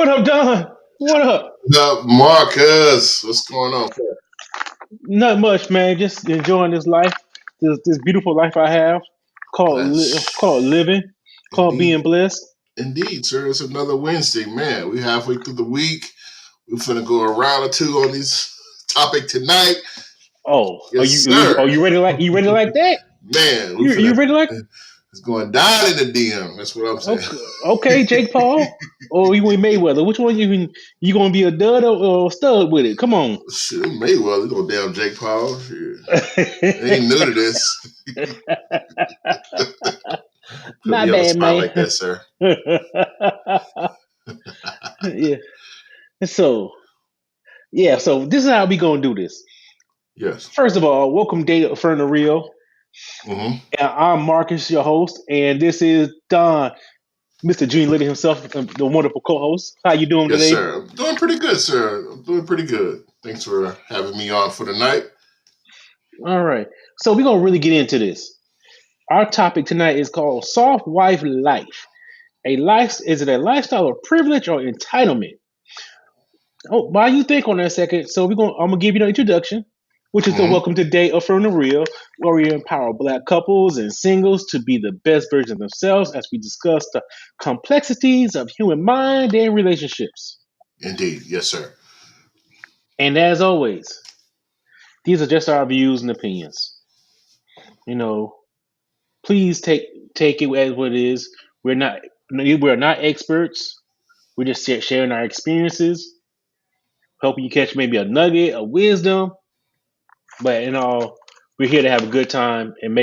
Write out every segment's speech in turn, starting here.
What up, Don? What up? What up, Marcus? What's going on? Not much, man. Just enjoying this life, this beautiful life I have, called That's living, called being indeed, blessed. indeed, sir. It's another Wednesday, man. We halfway through the week. We're finna go a round or two on this topic tonight. Oh, are Yes, you sir. ready like that? Man, we You finna. ready like? It's going down in the DM. That's what I'm saying. Okay, okay, Jake Paul. Or you want Mayweather? Which one you gonna be a dud or stud with it? Come on. Shit, Mayweather, no damn Jake Paul. Shit. Ain't new to this. Put My me on the bad, spot man. like that, sir. Yeah. So so this is how we gonna do this. Yes. First of all, welcome Data from the Real. Mm-hmm. And I'm Marcus, your host, and this is Don, Mr. Gene Liddy himself, the wonderful co-host. How you doing Yes, today? sir. I'm doing pretty good, sir. I'm doing pretty good. Thanks for having me on for the night. All right. So we're gonna really get into this. Our topic tonight is called Soft Wife Life. Is it a lifestyle of privilege or entitlement? Oh, while you think on that a second, I'm gonna give you the introduction, which is the Mm-hmm. welcome to Day of From the Real, where we empower black couples and singles to be the best version of themselves as we discuss the complexities of human mind and relationships. Indeed. Yes, sir. And as always, these are just our views and opinions. You know, please take it as what it is. We're not experts. We're just sharing our experiences, helping you catch maybe a nugget of wisdom. But in all, we're here to have a good time and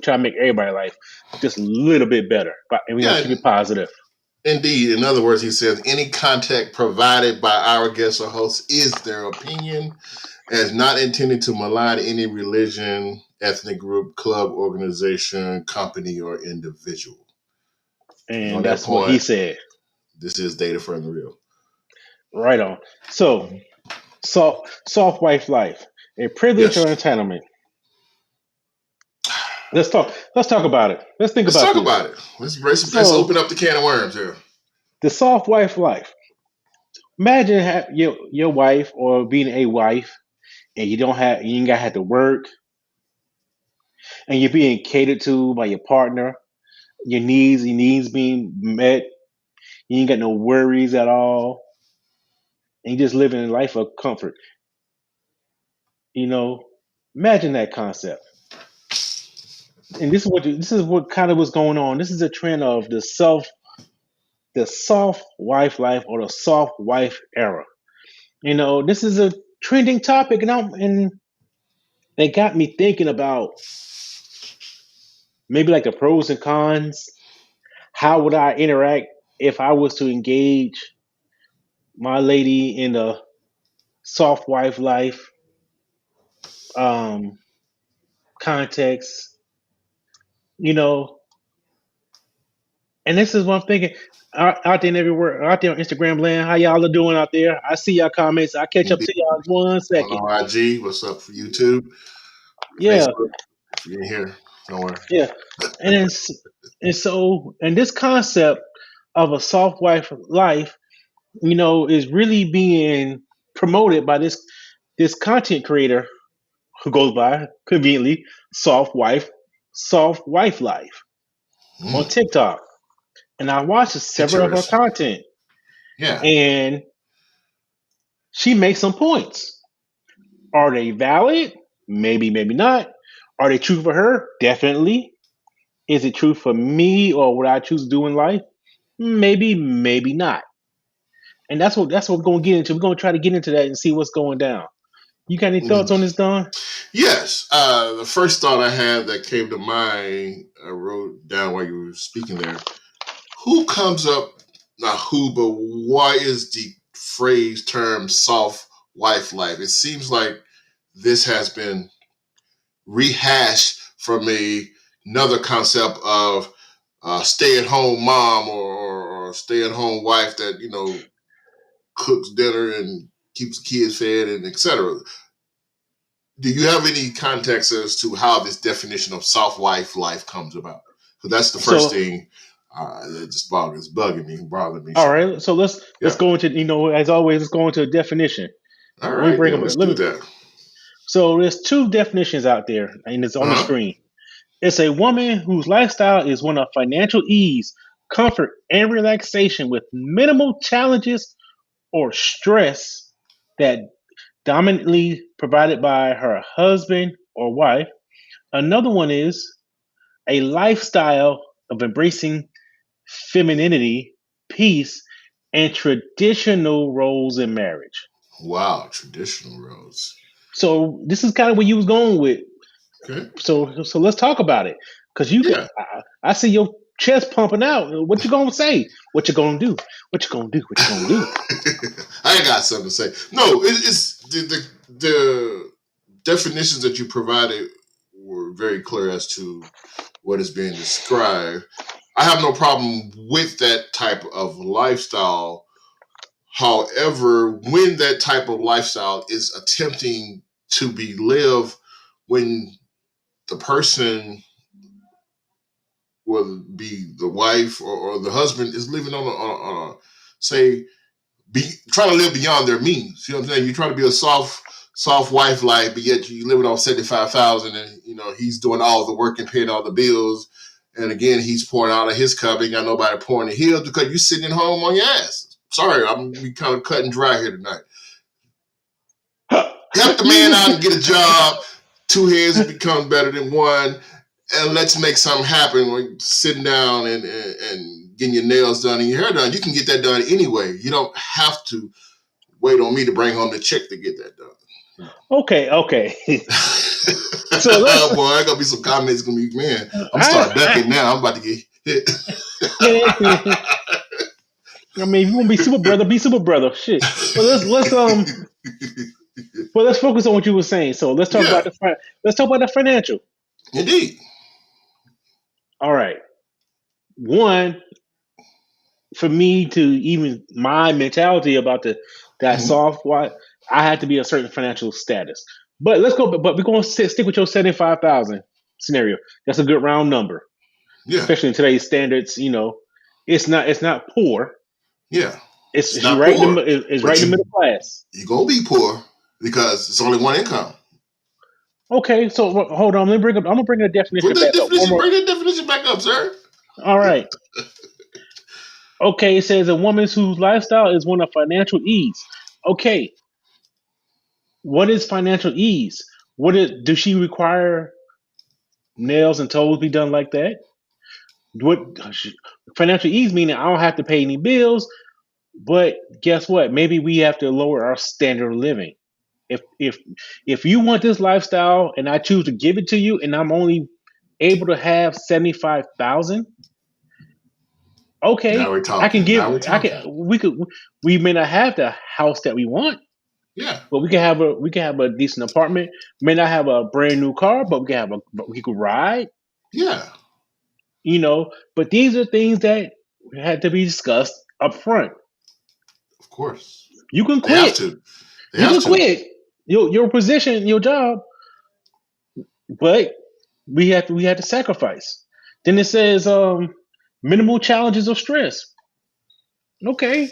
try to make everybody's life just a little bit better. And we're gonna Yeah, keep it positive. indeed. In other words, he says any contact provided by our guest or host is their opinion and is not intended to malign any religion, ethnic group, club, organization, company, or individual. And on And that that's what he point, said. this is Data from the Real. Right on. So, soft wife life, a privilege or Yes. entitlement. Let's talk about it. Let's think Let's about talk this. about it. Let's So, open up the can of worms here. the soft wife life. Imagine your wife or being a wife, and you ain't got to have to work, and you're being catered to by your partner. Your needs being met. You ain't got no worries at all, and you just living a life of comfort. You know, imagine that concept. And this is what kind of was going on. This is a trend of the soft wife life or the soft wife era. This is a trending topic, and it got me thinking about maybe like the pros and cons. How would I interact if I was to engage my lady in the soft wife life um, context? You know, and this is what I'm thinking out there and everywhere, out there on Instagram land. How y'all are doing out there? I see y'all comments. I catch up Indeed. to y'all in 1 second. On IG, what's up for YouTube, Yeah, Facebook? If you're in here, don't worry. yeah. And it's, and this concept of a soft wife life, is really being promoted by this content creator who goes by conveniently soft wife life on Mm, TikTok. And I watched several of her interesting. content, Yeah. and she makes some points. Are they valid? Maybe, maybe not. Are they true for her? Definitely. Is it true for me or what I choose to do in life? Maybe, maybe not. And that's what we're gonna get into. We're gonna try to get into that and see what's going down. You got any thoughts on Mhm. this, Don? Yes. The first thought I had that came to mind, I wrote down while you were speaking there. Who comes up, not who, but why is the phrase term soft wife life? It seems like this has been rehashed from another concept of stay at home mom or stay at home wife that, cooks dinner and keeps the kids fed and etc. Do you have any context as to how this definition of soft wife life comes about? Because that's the first So thing It just bothering me. All So right, so let's yeah. go into, as always, let's go into a definition. All Let me right, bring then them. let's Let do me. that. So there's two definitions out there, and it's on the Uh huh. screen. It's a woman whose lifestyle is one of financial ease, comfort, and relaxation with minimal challenges or stress that dominantly provided by her husband or wife. Another one is a lifestyle of embracing femininity, peace, and traditional roles in marriage. Wow, traditional roles. So this is kind of where you was going with. Okay. So let's talk about it, because Yeah. I see your chest pumping out. What you gonna say? What you gonna do? What you gonna do? What you gonna do? I got something to say. No, it's the definitions that you provided were very clear as to what is being described. I have no problem with that type of lifestyle. However, when that type of lifestyle is attempting to be lived, when the person, whether it be the wife or the husband, is living on a say be trying to live beyond their means. You know what I'm saying? You're trying to be a soft wife life, but yet you living on 75,000, and he's doing all the work and paying all the bills. And again, he's pouring out of his cup. Ain't got nobody pouring the his because you sitting at home on your ass. Sorry, I'm gonna be kind of cut and dry here tonight. Help the man out and get a job. Two heads become better than one, and let's make something happen. Like sitting down and getting your nails done and your hair done. You can get that done anyway. You don't have to wait on me to bring home the check to get that done. Okay, okay. So let's. Oh boy, I gonna be some comments gonna be, man. I'm start I, ducking now. I'm about to get hit. I, I mean, if you want to be super brother, be super brother. Shit. But let's focus on what you were saying. So Yeah, let's talk about the financial. indeed. All right. One, for me to even my mentality about that Hmm. soft what I had to be a certain financial status. But let's go. But we're going to stick with your 75,000 scenario. That's a good round number, Yeah, especially in today's standards. It's not poor. yeah. It's It's it's not right in the poor, it's right but in the middle class. you gonna be poor because it's only one income. Okay, so hold on. I'm gonna bring the definition Put that back up. One definition. more. Bring that definition back up, sir. All right. Okay, it says a woman whose lifestyle is one of financial ease. Okay, what is financial ease? Does she require nails and toes be done like that? What financial ease meaning I don't have to pay any bills, but guess what? Maybe we have to lower our standard of living. If you want this lifestyle and I choose to give it to you, and I'm only able to have 75,000, Now okay, we're I can talking. give. Now we're I can. talking. We may not have the house that we want, Yeah, but we can have a decent apartment. May not have a brand new car, but we could ride. yeah. But these are things that had to be discussed up front. Of course, You can they have quit. to. They You have can to. quit your position, your job, but we have to sacrifice. Then it says minimal challenges of stress. Okay.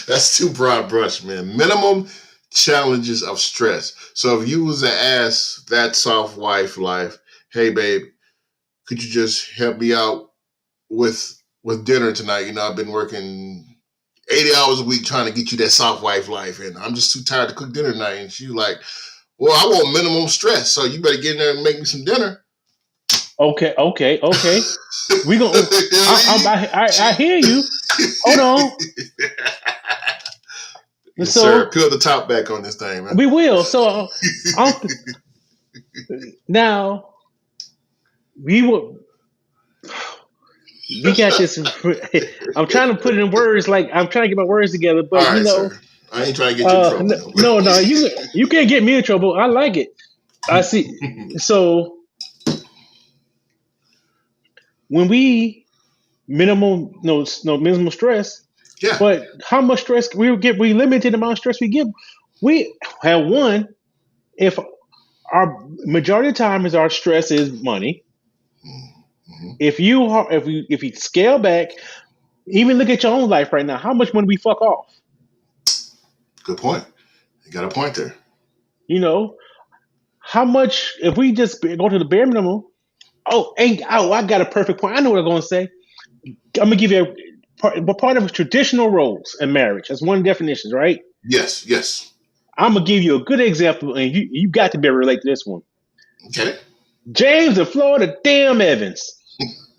That's too broad brush, man. Minimum challenges of stress. So if you was to ask that soft wife life, hey babe, could you just help me out with dinner tonight? I've been working 80 hours a week trying to get you that soft wife life, and I'm just too tired to cook dinner tonight. And she like, well, I want minimum stress, so you better get in there and make me some dinner. Okay. Okay. Okay. We You know go. what I mean? I hear you. Hold on. Yes, sir. So Peel the top back on this thing, man. we will. So I'm, now we will. We got this. I'm trying to put it in words. Like I'm trying to get my words together, All but right, sir. I ain't trying to get you in trouble. No. no, no, you can't get me in trouble. I like it. I see. So when we minimum no minimum stress, Yeah. but how much stress we limited amount of stress we give. We have one. If our majority of time is our stress is money, Hmm. If you scale back, even look at your own life right now, how much money we fuck off? Good point. You got a point there. You know, how much if we just go to the bare minimum? I got a perfect point. I know what I'm gonna say. I'm gonna give you part of traditional roles in marriage. That's one definition, right? Yes, yes. I'm gonna give you a good example, and you got to be able to relate to this one. Okay. James and Florida, damn Evans.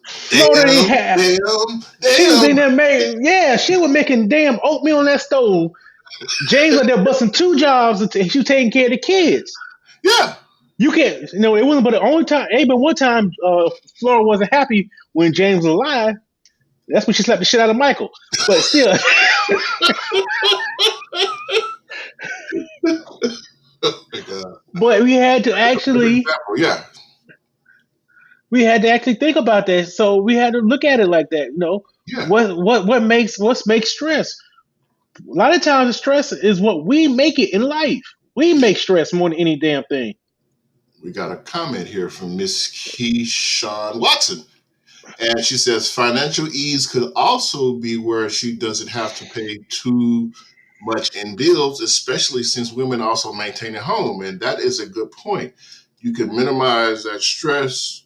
Florida didn't Damn, have. damn, She was in damn. there making, yeah, she was making damn oatmeal on that stove. James was there busting two jobs and she was taking care of the kids. Yeah. You can't, it wasn't but the only time, ain't but one time Flora wasn't happy when James was alive. That's when she slapped the shit out of Michael. But still, Oh my God. but Perfect example. Yeah. we had to actually think about that. So we had to look at it like that. Yeah. What makes stress? A lot of times, the stress is what we make it in life. We make stress more than any damn thing. We got a comment here from Miss Keyshawn Watson. And she says financial ease could also be where she doesn't have to pay too much in bills, especially since women also maintain a home. And that is a good point. You can minimize that stress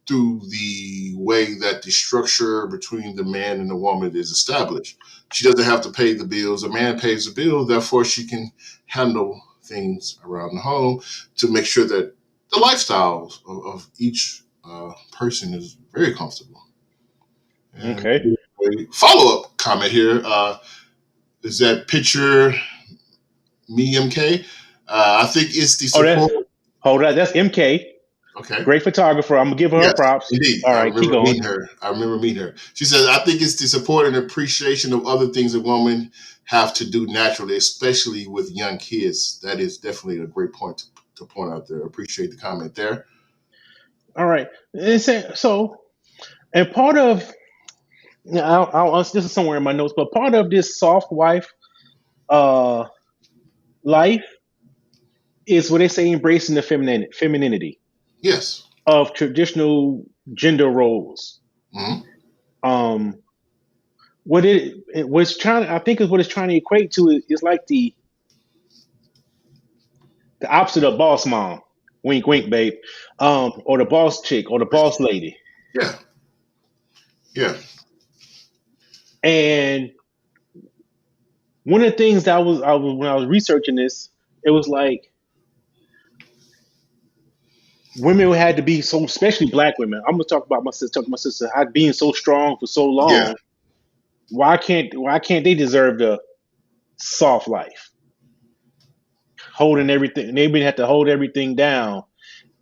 through the way that the structure between the man and the woman is established. She doesn't have to pay the bills. A man pays the bill, therefore she can handle things around the home to make sure that the lifestyle of each person is very comfortable. And Okay. a follow up comment here is that picture me MK. I think it's the Oh, that's support. hold on. That's MK. Okay. Great photographer. I'm gonna give her her Yes, props. indeed. All I right, keep remember going. meeting her. I remember meeting her. She says, I think it's the support and appreciation of other things a woman have to do naturally, especially with young kids. That is definitely a great point to point out there. Appreciate the comment there. All right. And part of this is somewhere in my notes, but part of this soft wife uh life is what they say embracing the femininity Yes. of traditional gender roles. Hmm. Um, what it was trying, I think, is what it's trying to equate to is like the opposite of boss mom, wink, wink, babe, or the boss chick or the boss lady. Yeah. Yeah. And one of the things that I was when I was researching this, it was like women had to be so, especially black women. I'm gonna talk about my sister, how being so strong for so Yeah. long. Why can't they deserve the soft life, holding everything? They would have to hold everything down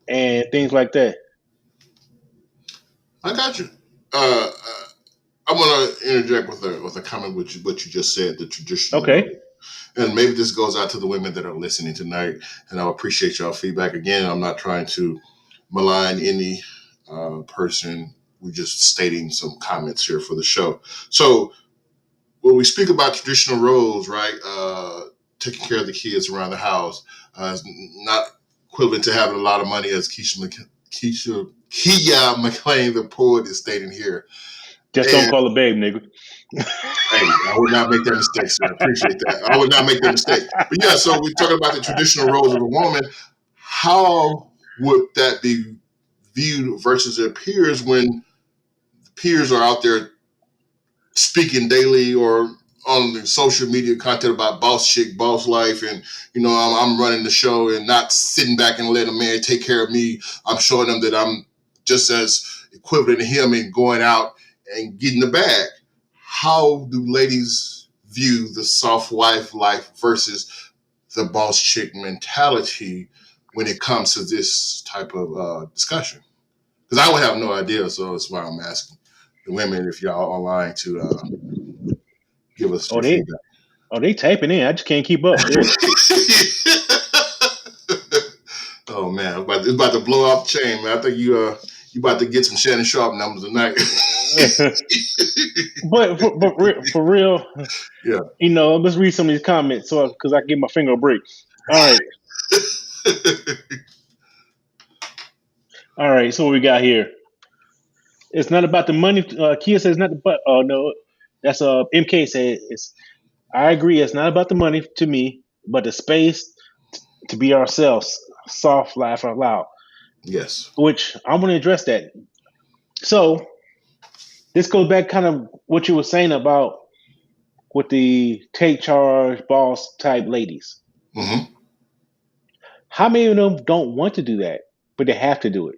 and things like that. I got you. I'm gonna interject with a comment with what you just said, the traditional role. Okay. And maybe this goes out to the women that are listening tonight. And I appreciate y'all feedback. Again, I'm not trying to malign any person. We're just stating some comments here for the show. So when we speak about traditional roles, right, taking care of the kids around the house, is not equivalent to having a lot of money, as Kia McLean, the poet, is stating here. Just don't And call her babe, nigga. hey, I would not make that mistake, sir. I appreciate that. I would not make that mistake. But yeah, so we're talking about the traditional roles of a woman. How would that be viewed versus their peers when peers are out there speaking daily or on the social media content about boss chick, boss life, and I'm running the show and not sitting back and letting a man take care of me. I'm showing them that I'm just as equivalent to him and going out and getting the bag. How do ladies view the soft wife life versus the boss chick mentality when it comes to this type of discussion? Because I would have no idea, so that's why I'm asking the women if y'all online to give us Oh, your they feedback. oh they typing in. I just can't keep up. Shit. Oh man, it's about to blow off the chain, man. I think you about to get some Shannon Sharp numbers tonight. but for real, Yeah. let's read some of these comments so because I can give my finger a break. All right. All right. So what we got here? It's not about the money. Kia says not, but oh no, that's MK said it's. I agree. It's not about the money to me, but the space to be ourselves. Soft, laugh out loud. Yes. Which I want to address that. So this goes back kind of what you were saying about with the take charge, boss type ladies. Mm-hmm. How many of them don't want to do that, but they have to do it?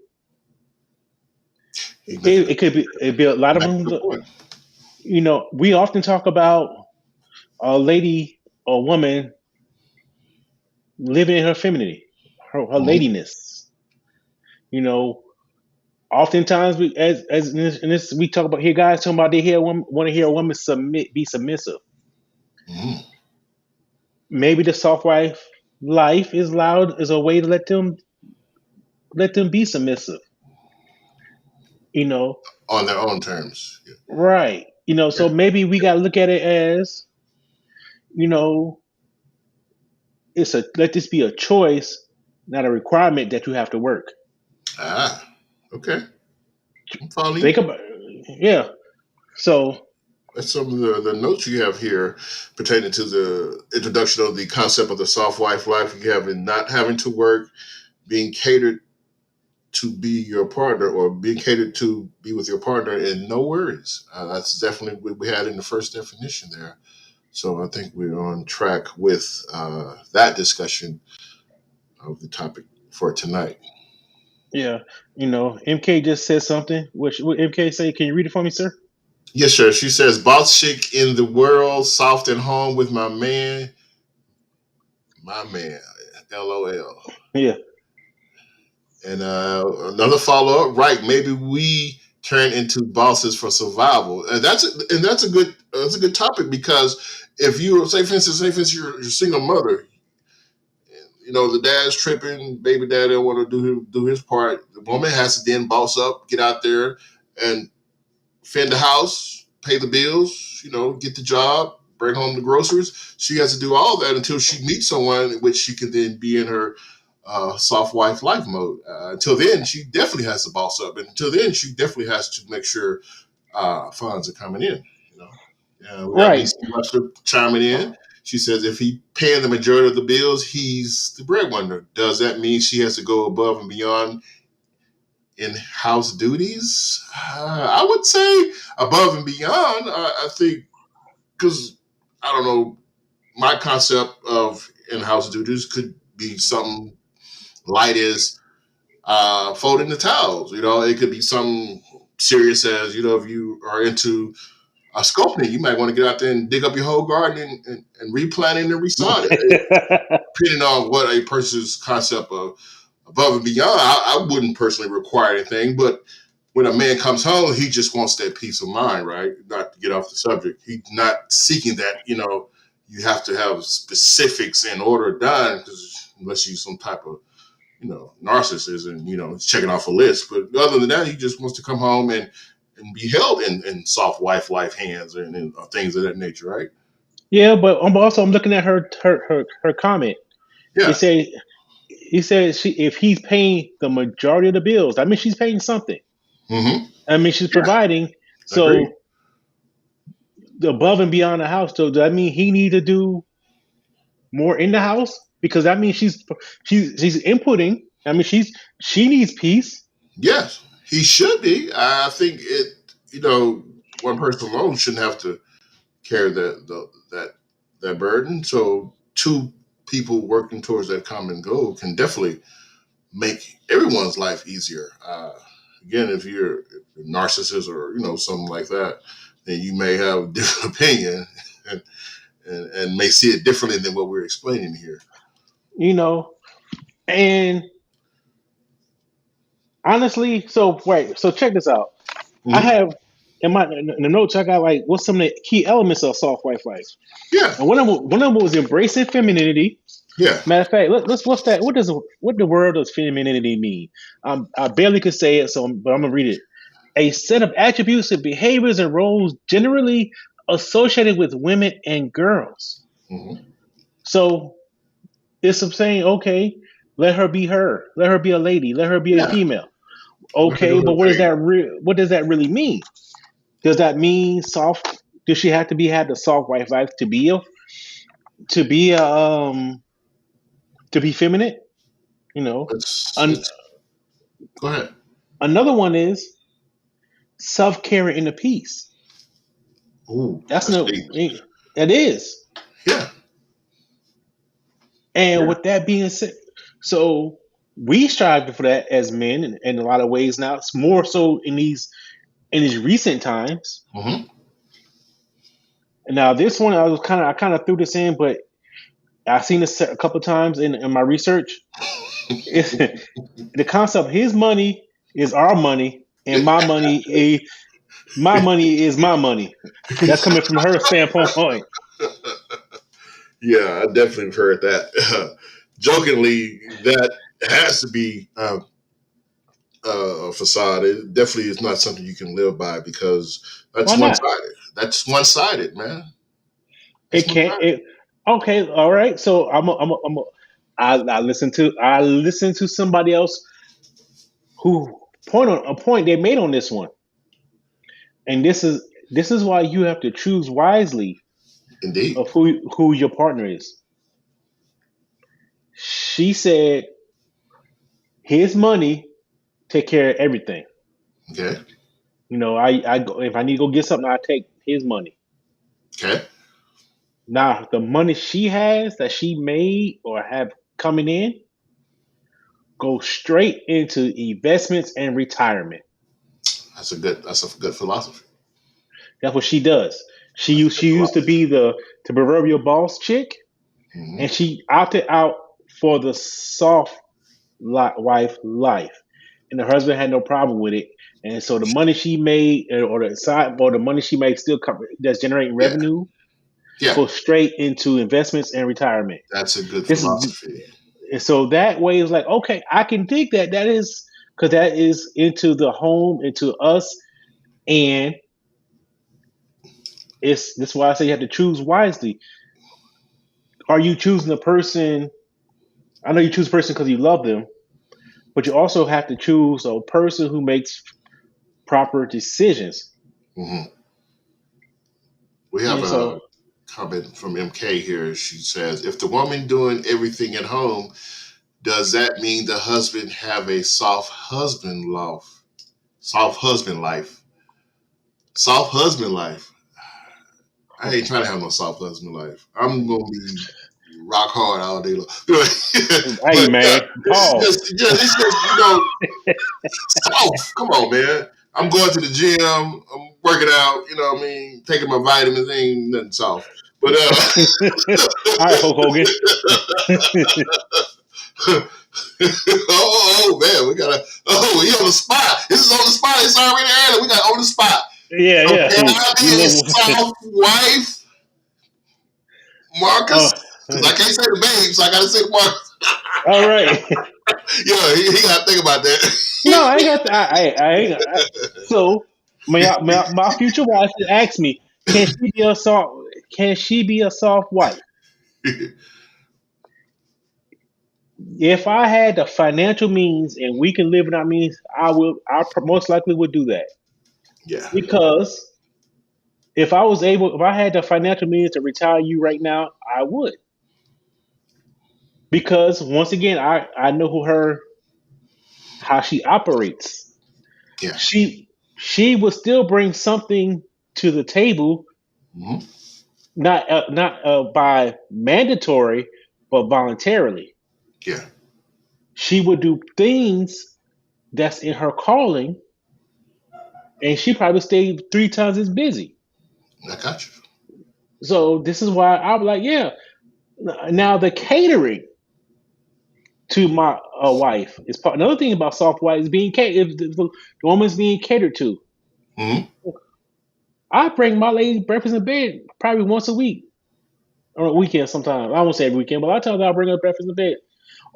You make It could be. It be a lot you of make a them. good point. We often talk about a lady or woman living in her femininity, her Mm-hmm. ladiness. You know, oftentimes we as in this we talk about here guys talking about they hear want to hear a woman be submissive. Mm-hmm. Maybe the soft wife life is loud is a way to let them be submissive. You know, On their own terms. Yeah. right? So Yeah. maybe we got to look at it as you know it's a let this be a choice, not a requirement that you have to work. Ah. Okay. I'm following Think you. about yeah. So That's some of the notes you have here pertaining to the introduction of the concept of the soft wife life. You have in not having to work, being catered to be your partner, or being catered to be with your partner, and no worries. That's definitely what we had in the first definition there. So I think we're on track with that discussion of the topic for tonight. yeah, MK just said something. What MK say? Can you read it for me, sir? Yes, sir. She says, boss chick in the world, soft and home with my man, LOL. Yeah. And another follow up, right? Maybe we turn into bosses for survival, and that's a good topic because if you say for instance you're a single mother, you know the dad's tripping, baby dad don't want to do his part. The woman has to then boss up, get out there, and fend the house, pay the bills, get the job, bring home the groceries. She has to do all that until she meets someone in which she can then be in her soft wife life mode. Until then, she definitely has to boss up, and until then, she definitely has to make sure funds are coming in. You know, we got Right. Lisa Webster chiming in. She says if he paying the majority of the bills, he's the breadwinner. Does that mean she has to go above and beyond in house duties? I would say above and beyond. I think because I don't know, my concept of in house duties could be something light as folding the towels. It could be something serious as if you are into sculpting, you might want to get out there and dig up your whole garden and replant it and resod it. Depending on what a person's concept of above and beyond, I wouldn't personally require anything, but when a man comes home, he just wants that peace of mind, right? Not to get off the subject. He's not seeking that, you have to have specifics in order done, because unless you're some type of, narcissist and, he's checking off a list. But other than that, he just wants to come home and be held in soft wife life hands and things of that nature, right? Yeah, but I'm looking at her comment. It Yeah. say he said she if he's paying the majority of the bills, I mean she's paying something. Mm-hmm. I mean she's Yeah. providing. Agreed. So above and beyond the house. So does that mean he need to do more in the house? Because that means she's inputting. I mean she needs peace. Yes, he should be. I think one person alone shouldn't have to carry that burden. So two people working towards that common goal can definitely make everyone's life easier. Again, if you're a narcissist or something like that, then you may have a different opinion and may see it differently than what we're explaining here. You know, and honestly, so wait, so check this out. I Hmm. have in the notes I got like what's some of the key elements of soft wife life, Yeah, and one of them was embracing femininity. yeah. Matter of fact, let's what's that? What the word does femininity mean? I barely could say it, but I'm gonna read it. A set of attributes and behaviors and roles generally associated with women and girls. Hmm. So it's saying, okay, let her be her, let her be a lady, let her be a Yeah, female. Women Okay, doing but the same. what does that really mean? Does that mean soft? Does she have to be had the soft wife life to be a to be feminine? You know, An- It's go ahead. another one is self care in the peace. Ooh, That's that's no, deep. that is. Yeah, And yeah. with that being said, so we strive for that as men in a lot of ways now. It's more so in these recent times. Hmm. And now this one, I kind of threw this in, but I've seen this a couple times in my research. It's, the concept: his money is our money, and my money is my money. That's coming from her standpoint. Yeah, I definitely heard that. Jokingly, that has to be a facade. It definitely is not something you can live by because Why that's one not? sided. That's one sided, man. That's It one can't. sided. It okay. All right. So I listen to somebody else who point on a point they made on this one, and this is why you have to choose wisely Indeed. of who your partner is. She said his money take care of everything. Okay. You know, I go if I need to go get something, I take his money. Okay. Now the money she has that she made or have coming in go straight into investments and retirement. That's a good philosophy. That's what she does. That's a good She used to philosophy. be the proverbial boss chick, Hmm. and she opted out for the soft wife life, and the husband had no problem with it. And so the money she made, or the money she made, that's generating Yeah. revenue, Yeah. goes straight into investments and retirement. That's a good This is philosophy. so that way is like okay, I can dig that. That is because that is into the home, into us, and it's this is why I say you have to choose wisely. Are you choosing a person? I know you choose a person because you love them, but you also have to choose a person who makes proper decisions. Hmm. We have And a so, comment from MK here. She says, "If the woman doing everything at home, does that mean the husband have a soft husband life? Soft husband life. Soft husband life. I ain't trying to have no soft husband life. I'm gonna be rock hard all day long. hey But yeah, man, pause. it's just soft. Come on, man. I'm going to the gym. I'm working out. You know what I mean? Taking my vitamins. Ain't nothing soft. But All right, Hulk Hogan. oh man, we gotta. Oh, he on the spot. This is on the spot. It's already early. We got on the spot. Yeah, So yeah. can I be a soft wife, Oh, Marcus? Because I can't say the babe, so I gotta say Marcus. all right. Yeah, he gotta think about No, I ain't got. I ain't. So my future wife asked me, can she be a soft? Can she be a soft wife? that. If I had the financial means and we can live in our means, I will. Most likely would do that Yeah. because if I had the financial means to retire you right now, I would. Because once again, I know how she operates. Yeah. She would still bring something to the table, Hmm. not by mandatory, but voluntarily. Yeah. She would do things that's in her calling, and she probably stayed three times as busy. I got you. So this is why I'm like, yeah. Now the catering to my wife is part. Another thing about soft wife is being catered. If the woman's being catered to, Hmm. I bring my lady breakfast in bed probably once a week or a weekend. Sometimes I won't say every weekend, but a lot of times I'll bring her breakfast in bed,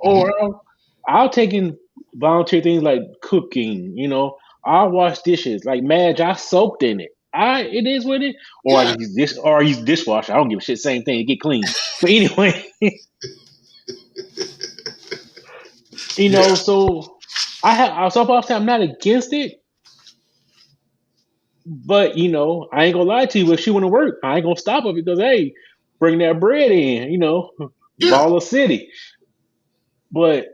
Hmm. or I'll take in volunteer things like cooking. You know, I'll wash dishes. Like Madge, I soaked in it. It is what it is. Or Yeah. I use dishwasher. I don't give a shit. Same thing. It get clean. But anyway, you Yeah. know, so. so often I'm not against it, but I ain't gonna lie to you. If she want to work, I ain't gonna stop her because hey, bring that bread in. Yeah. Baller city. But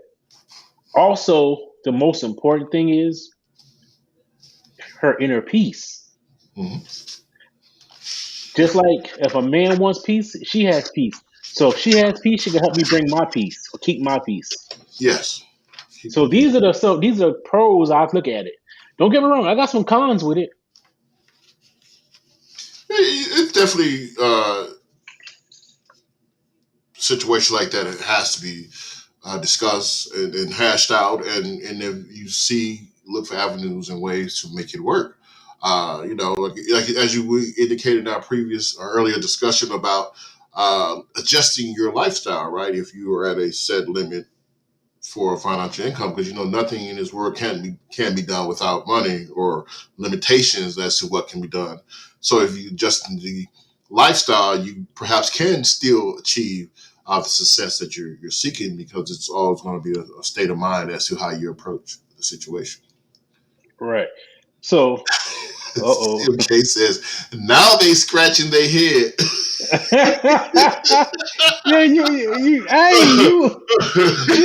also, the most important thing is her inner peace. Hmm. Just like if a man wants peace, she has peace. So if she has peace, she can help me bring my peace or keep my peace. Yes. Keep So the peace. these are pros I look at it. Don't get me wrong, I got some cons with it. It's definitely a situation like that. It has to be discussed and hashed out, and if you see, look for avenues and ways to make it work. Like as you indicated in our previous or earlier discussion about adjusting your lifestyle, right? If you are at a set limit for financial income, because nothing in this world can be done without money or limitations as to what can be done. So if you adjust the lifestyle, you perhaps can still achieve the success that you're seeking, because it's always going to be a state of mind as to how you approach the situation. Right. So, uh oh. MK says, now they scratching their head. Yeah, hey, you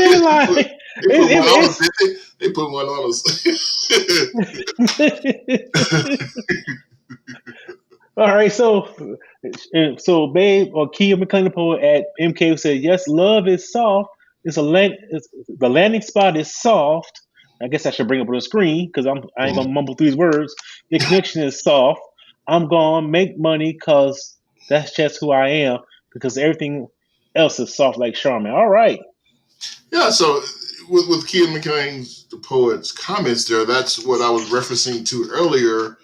ain't lying. They put one on us, It's didn't they? They put one on us. all right. So babe or Kia McClain poet at MK said, yes, love is soft. The landing spot is soft. I guess I should bring up on the screen because I ain't gonna Mhm. mumble through these words. The connection is soft. I'm gonna make money because that's just who I am. Because everything else is soft like Charmin. All right. Yeah, so with Kean McCain's the poet's comments there, that's what I was referencing to earlier.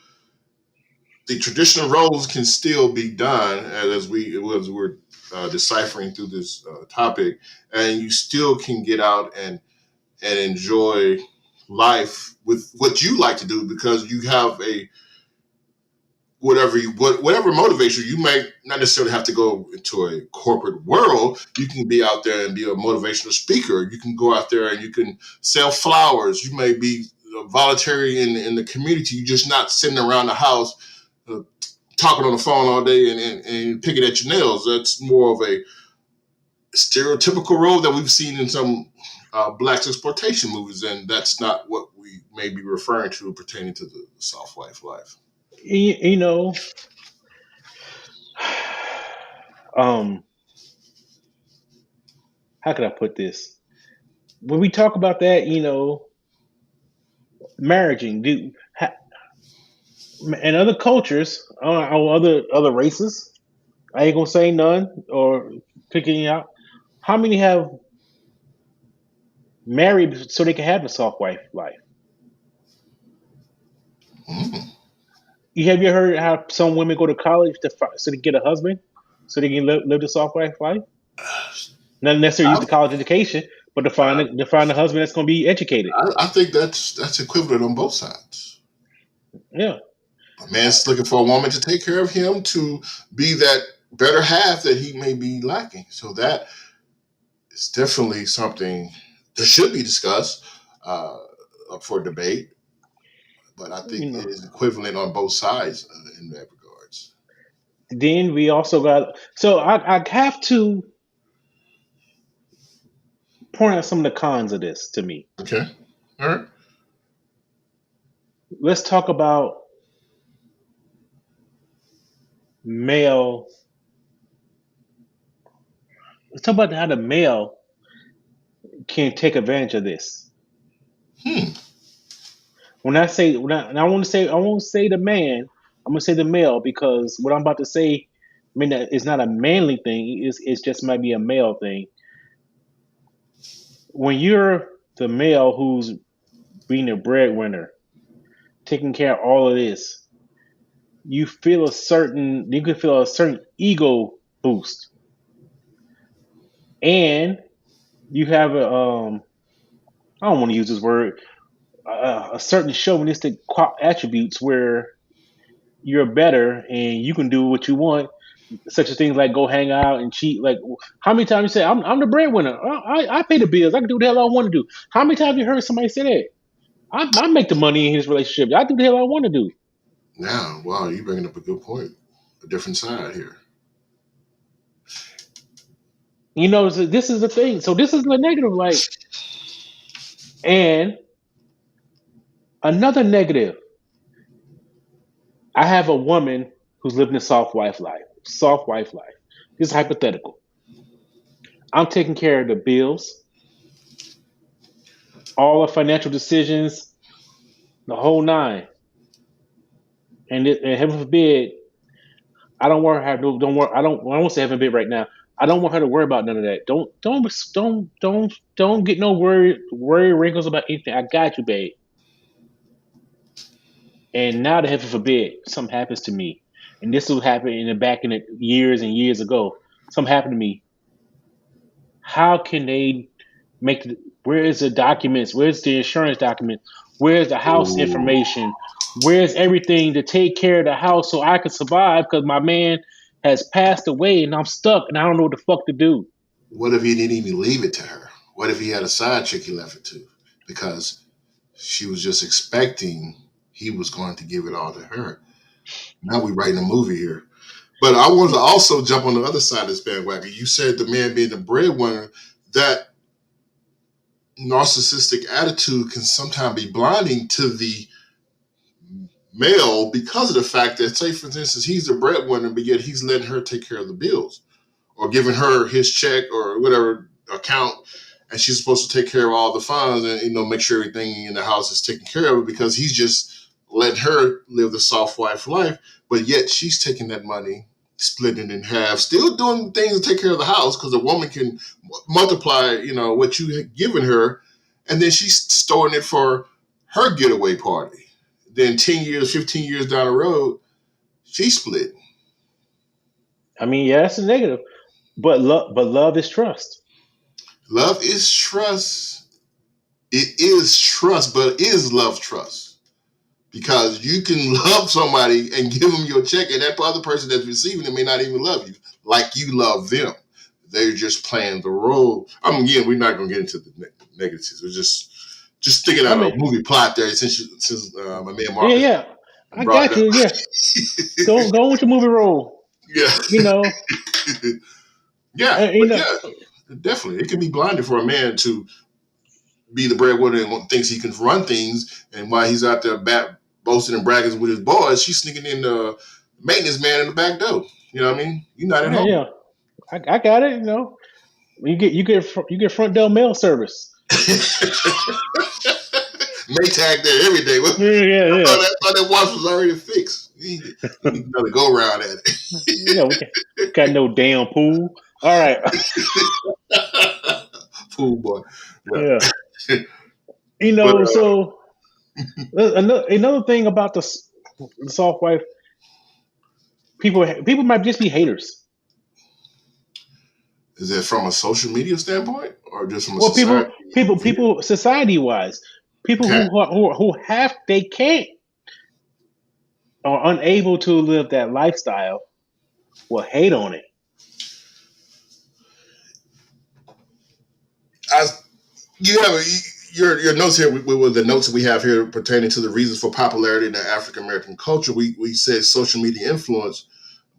The traditional roles can still be done as we're deciphering through this topic, and you still can get out and enjoy life with what you like to do, because you have a whatever motivates you. You may not necessarily have to go into a corporate world. You can be out there and be a motivational speaker. You can go out there and you can sell flowers. You may be voluntary in the community. You're just not sitting around the house uh, talking on the phone all day and picking at your nails. That's more of a stereotypical role that we've seen in some black exploitation movies, and that's not what we may be referring to pertaining to the soft life. You know, um, how could I put this? When we talk about that, marriaging, and other cultures, or other races, I ain't gonna say none or picking out. How many have married so they can have a soft wife life? Mm. You heard how some women go to college so they can get a husband, so they can live the soft wife life? Not necessarily use the college education, but to find a husband that's gonna be educated. I think that's equivalent on both sides. Yeah, A man's looking for a woman to take care of him, to be that better half that he may be lacking. So that is definitely something that should be discussed, uh, up for debate. But I think you it know. is equivalent on both sides in that regards. Then we also got. So I have to point out some of the cons of this to me. Okay. All right. Let's talk about male. Let's talk about how the male can take advantage of this. Hmm. And I won't say the man. I'm gonna say the male because what I'm about to say, I mean, it's not a manly thing. It's just might be a male thing. When you're the male who's being a breadwinner, taking care of all of this, you can feel a certain ego boost, and you have I don't want to use this word, a certain chauvinistic attributes where you're better and you can do what you want, such as things like go hang out and cheat. Like, how many times you say, I'm the breadwinner. I pay the bills. I can do what the hell I want to do. How many times you heard somebody say that? I make the money in his relationship. I do the hell I want to do. Now, wow, you bringing up a good point. A different side here. So this is the thing. So this is the negative. Like, and another negative. I have a woman who's living a soft wife life. Soft wife life. This is hypothetical. I'm taking care of the bills, all the financial decisions, the whole nine. And heaven forbid, I don't want her to don't worry. I won't say heaven forbid right now. I don't want her to worry about none of that. Don't get no worry wrinkles about anything. I got you, babe. And now the heaven forbid something happens to me, and this will happen in the back in the years and years ago. Something happened to me. How can they make where is the documents? Where's the insurance documents? Where's the house Ooh, information? Where's everything to take care of the house so I can survive? Because my man has passed away and I'm stuck and I don't know what the fuck to do. what if he didn't even leave it to her? What if he had a side chick he left it to? Because she was just expecting he was going to give it all to her. Now we writing a movie here. But I want to also jump on the other side of this bandwagon. You said the man being the breadwinner, that narcissistic attitude can sometimes be blinding to the male because of the fact that, say, for instance, he's the breadwinner, but yet he's letting her take care of the bills or giving her his check or whatever account, and she's supposed to take care of all the funds and make sure everything in the house is taken care of because he's just letting her live the soft wife life, but yet she's taking that money, splitting it in half, still doing things to take care of the house because a woman can multiply, what you had given her, and then she's storing it for her getaway party. Then 10 years, 15 years down the road, she split. I mean, yeah, that's a negative. But love is trust. Love is trust. It is trust, but is love trust? Because you can love somebody and give them your check, and that other person that's receiving it may not even love you like you love them. They're just playing the role. I mean, again, we're not going to get into the negatives. We're just thinking I out a mean, movie plot there since my man yeah, Marcus yeah. I brought got it up. you. Yeah. Go with your movie role. Yeah, You know, yeah, uh, you but know, yeah, definitely, it can be blinding for a man to be the breadwinner and thinks he can run things. And while he's out there boasting and bragging with his boys, she's sneaking in the maintenance man in the back door. You know what I mean? You're not at yeah, home. yeah. I got it. You get front door mail service. Maytag there every day. Well, Yeah, yeah, yeah. I thought that watch was already fixed. You need another go around at We got no damn pool. All right. it. Fool boy. Yeah. Yeah. But So another thing about the soft wife, people might just be haters. is it from a social media standpoint or just from a Well, society view? people, society wise, people Okay. who have they can't or unable to live that lifestyle will hate on it. As you have your notes here with the notes that we have here pertaining to the reasons for popularity in the African American culture. We said social media influence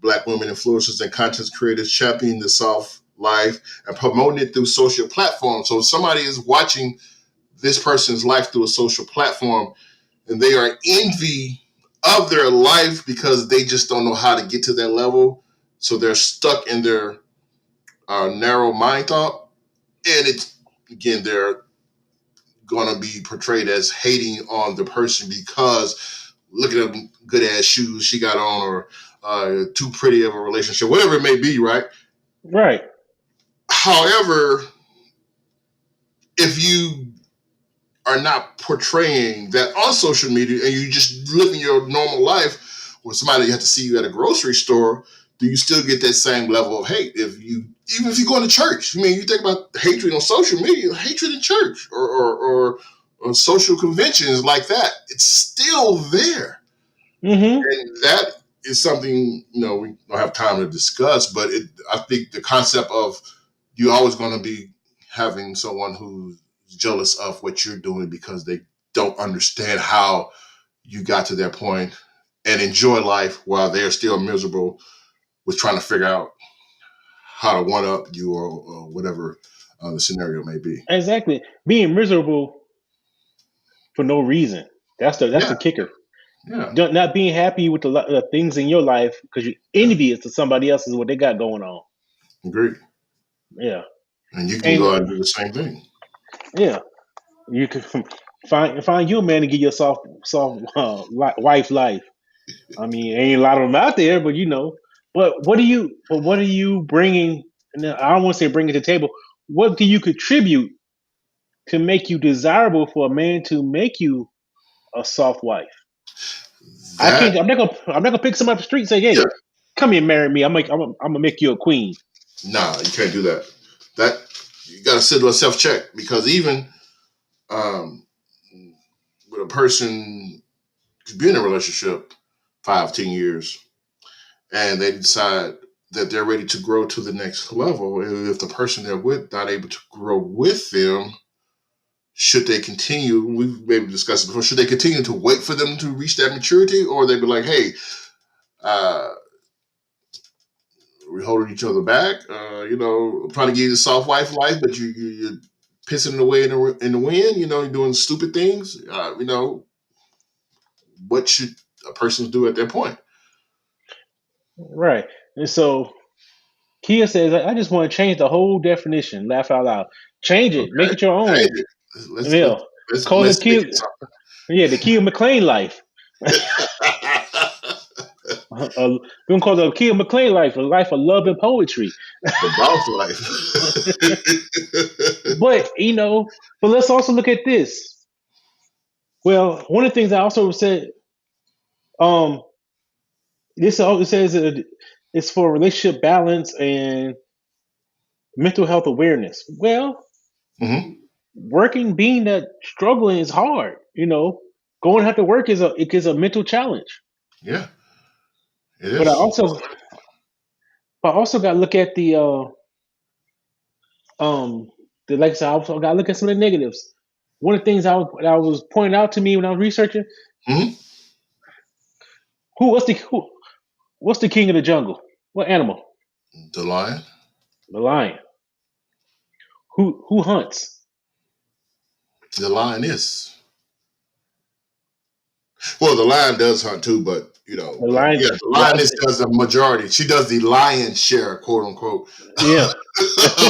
Black women influencers and content creators championing the soft life and promoting it through social platforms. So if somebody is watching this person's life through a social platform and they are envy of their life because they just don't know how to get to that level. So they're stuck in their narrow mind thought. And it's, again, they're going to be portrayed as hating on the person because look at them good ass shoes she got on, or too pretty of a relationship, whatever it may be, right? Right. However, if you are not portraying that on social media and you just living your normal life with somebody you have to see you at a grocery store, do you still get that same level of hate? Even if you go to church, I mean, you think about hatred on social media, hatred in church or social conventions like that, it's still there. Mm-hmm. And that is something, we don't have time to discuss, but I think the concept of you're always going to be having someone who's jealous of what you're doing because they don't understand how you got to that point and enjoy life while they're still miserable with trying to figure out how to one up you or whatever the scenario may be. Exactly. Being miserable for no reason. That's the Yeah, kicker. yeah, Not being happy with the things in your life because you're yeah. envious to somebody else's what they got going on. Agreed. Yeah, And you can and go out and do the same thing. yeah, you can find you a man to give you a soft wife life. I mean, ain't a lot of them out there, but you know. What are you bringing? And I don't want to say bring it to the table. What do you contribute to make you desirable for a man to make you a soft wife? I That, can't. I'm not gonna pick somebody up the street and say, yeah, "Hey, come here, marry me. I'm gonna make you a queen." nah, you can't do that. That you got to sit with a self check because even um, with a person could be in a relationship 5, 10 years, and they decide that they're ready to grow to the next level, and if the person they're with not able to grow with them, should they continue? We've maybe discussed it before. Should they continue to wait for them to reach that maturity, or they be like, "Hey, uh, we're holding each other back. I'm trying to give you the soft wife life, but you're pissing it away in the wind. You're doing stupid things. What should a person do at that point? Right. And so Kia says, "I just want to change the whole definition." Laugh out loud. Change it. Make Okay, it your hey, own. let's Yeah. let's let's, Call it let's make Kia. it something. Yeah, the Kia McLean life. We're gonna call it the Kia McLean life, a life of love and poetry. The boss life. But but let's also look at this. Well, one of the things I also said, um, this also says it's for relationship balance and mental health awareness. Well, Hmm. being that struggling is hard. Going to have to work is a mental challenge. Yeah, it But I is. also, but I also got to look at um, like I said, I also got to look at some of the negatives. One of the things I was pointing out to me when I was researching, Hmm. what's the king of the jungle? What animal? The lion, The lion. Who hunts? the lioness. Well, the lion does hunt too, The but lion. yeah, the Lion. lioness does the majority. She does the lion's share, quote unquote, Yeah. of